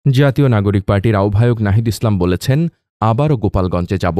জাতীয় নাগরিক পার্টির আহ্বায়ক নাহিদ ইসলাম বলেছেন, আবারও গোপালগঞ্জে যাব।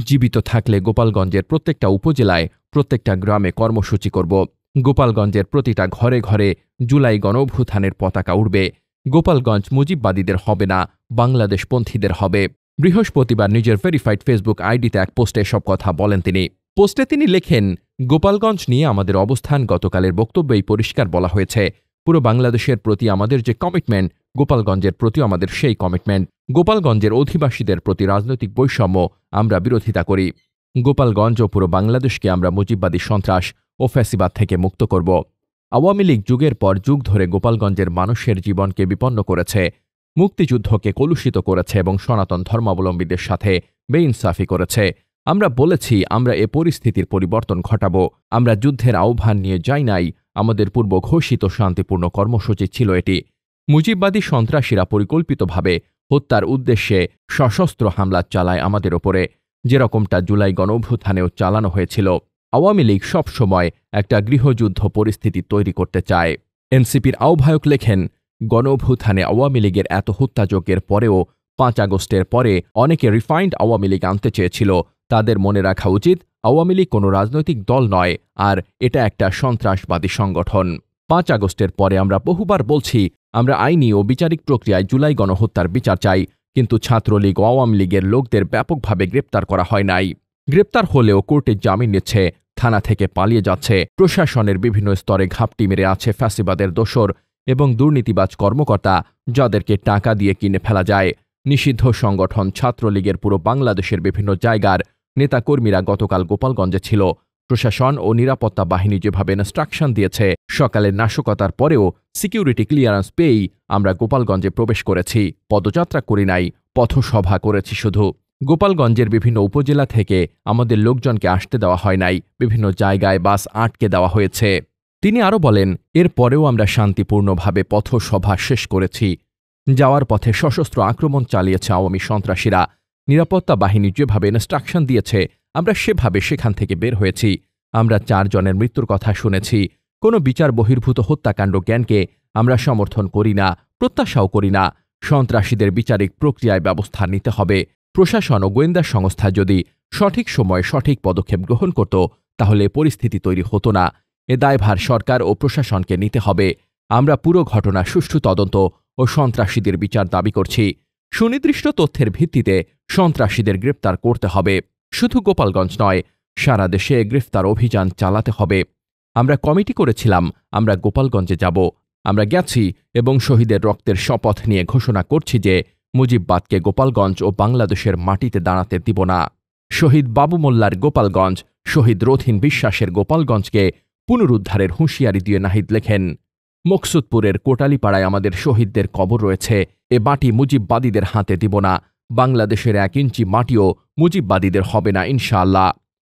জীবিত থাকলে গোপালগঞ্জের প্রত্যেকটা উপজেলায়, প্রত্যেকটা গ্রামে কর্মসূচি করব। গোপালগঞ্জের প্রতিটা ঘরে ঘরে জুলাই গণঅভ্যুত্থানের পতাকা উড়বে। গোপালগঞ্জ মুজিববাদীদের হবে না, বাংলাদেশপন্থীদের হবে। বৃহস্পতিবার নিজের ভেরিফাইড ফেসবুক আইডিতে এক পোস্টে সব কথা বলেন তিনি। পোস্টে তিনি লেখেন, গোপালগঞ্জ নিয়ে আমাদের অবস্থান গতকালের বক্তব্যেই পরিষ্কার বলা হয়েছে। পুরো বাংলাদেশের প্রতি আমাদের যে কমিটমেন্ট, গোপালগঞ্জের প্রতিও আমাদের সেই কমিটমেন্ট। গোপালগঞ্জের অধিবাসীদের প্রতি রাজনৈতিক বৈষম্য আমরা বিরোধিতা করি। গোপালগঞ্জ ও পুরো বাংলাদেশকে আমরা মুজিববাদী সন্ত্রাস ও ফ্যাসিবাদ থেকে মুক্ত করব। আওয়ামী লীগ যুগের পর যুগ ধরে গোপালগঞ্জের মানুষের জীবনকে বিপন্ন করেছে, মুক্তিযুদ্ধকে কলুষিত করেছে এবং সনাতন ধর্মাবলম্বীদের সাথে বেইনসাফি করেছে। আমরা বলেছি আমরা এ পরিস্থিতির পরিবর্তন ঘটাব। আমরা যুদ্ধের আহ্বান নিয়ে যাই নাই, আমাদের পূর্ব ঘোষিত শান্তিপূর্ণ কর্মসূচি ছিল এটি। মুজিববাদী সন্ত্রাসীরা পরিকল্পিতভাবে হত্যার উদ্দেশ্যে সশস্ত্র হামলা চালায় আমাদের ওপরে, যেরকমটা জুলাই গণঅভ্যুত্থানেও চালানো হয়েছিল। আওয়ামী লীগ সবসময় একটা গৃহযুদ্ধ পরিস্থিতি তৈরি করতে চায়। এনসিপির আহ্বায়ক লেখেন, গণঅভ্যুত্থানে আওয়ামী লীগের এত হত্যাযজ্ঞের পরেও ৫ আগস্টের পরে অনেকে রিফাইন্ড আওয়ামী লীগ আনতে চেয়েছিল। তাদের মনে রাখা উচিত, আওয়ামী লীগ কোনো রাজনৈতিক দল নয়, আর এটা একটা সন্ত্রাসবাদী সংগঠন। ৫ আগস্টের পরে আমরা বহুবার বলছি, আমরা আইনি ও বিচারিক প্রক্রিয়ায় জুলাই গণহত্যার বিচার চাই, কিন্তু ছাত্রলীগ ও আওয়ামী লীগের লোকদের ব্যাপকভাবে গ্রেপ্তার করা হয় নাই। গ্রেপ্তার হলেও কোর্টে জামিন নিচ্ছে, থানা থেকে পালিয়ে যাচ্ছে। প্রশাসনের বিভিন্ন স্তরে ঘাপটি মেরে আছে ফ্যাসিবাদের দোসর এবং দুর্নীতিবাজ কর্মকর্তা, যাদেরকে টাকা দিয়ে কিনে ফেলা যায়। নিষিদ্ধ সংগঠন ছাত্রলীগের পুরো বাংলাদেশের বিভিন্ন জায়গার নেতাকর্মীরা গতকাল গোপালগঞ্জে ছিল। প্রশাসন ও নিরাপত্তা বাহিনী যেভাবে ইনস্ট্রাকশন দিয়েছে, সকালের নাশকতার পরেও সিকিউরিটি ক্লিয়ারেন্স পেয়েই আমরা গোপালগঞ্জে প্রবেশ করেছি। পদযাত্রা করি নাই, পথসভা করেছি শুধু। গোপালগঞ্জের বিভিন্ন উপজেলা থেকে আমাদের লোকজনকে আসতে দেওয়া হয় নাই, বিভিন্ন জায়গায় বাস আটকে দেওয়া হয়েছে। তিনি আরও বলেন, এর পরেও আমরা শান্তিপূর্ণভাবে পথসভা শেষ করেছি। যাওয়ার পথে সশস্ত্র আক্রমণ চালিয়েছে আওয়ামী সন্ত্রাসীরা। নিরাপত্তা বাহিনী যেভাবে ইনস্ট্রাকশন দিয়েছে, আমরা সেভাবে সেখান থেকে বের হয়েছি। আমরা 4 জনের মৃত্যুর কথা শুনেছি। কোনো বিচার বহির্ভূত হত্যাকাণ্ড জ্ঞানকে আমরা সমর্থন করি না, প্রত্যাশাও করি না। সন্ত্রাসীদের বিচারিক প্রক্রিয়ায় ব্যবস্থা নিতে হবে। প্রশাসন ও গোয়েন্দা সংস্থা যদি সঠিক সময়ে সঠিক পদক্ষেপ গ্রহণ করত, তাহলে পরিস্থিতি তৈরি হতো না। এ দায়ভার সরকার ও প্রশাসনকে নিতে হবে। আমরা পুরো ঘটনা সুষ্ঠু তদন্ত ও সন্ত্রাসীদের বিচার দাবি করছি। সুনির্দিষ্ট তথ্যের ভিত্তিতে সন্ত্রাসীদের গ্রেপ্তার করতে হবে। শুধু গোপালগঞ্জ নয়, সারা দেশে গ্রেফতার অভিযান চালাতে হবে। আমরা কমিটি করেছিলাম, আমরা গোপালগঞ্জে যাব। আমরা গেছি এবং শহীদের রক্তের শপথ নিয়ে ঘোষণা করছি যে মুজিববাদকে গোপালগঞ্জ ও বাংলাদেশের মাটিতে দাঁড়াতে দিব না। শহীদ বাবু মোল্লার গোপালগঞ্জ, শহীদ রথীন বিশ্বাসের গোপালগঞ্জকে পুনরুদ্ধারের হুঁশিয়ারি দিয়ে নাহিদ লেখেন, মকসুদপুরের কোটালীপাড়ায় আমাদের শহীদদের কবর রয়েছে। এ মাটি মুজিববাদীদের হাতে দিব না। বাংলাদেশের 1 ইঞ্চি মাটিও মুজিববাদীদের হবে না ইনশাআল্লাহ।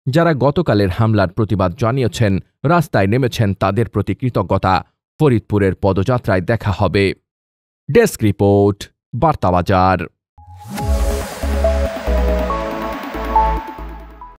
যারা গতকালের হামলার প্রতিবাদ জানিয়েছেন, রাস্তায় নেমেছেন, তাদের প্রতি কৃতজ্ঞতা। ফরিদপুরের পদযাত্রায় দেখা হবে। Desk report, বার্তাবাজার।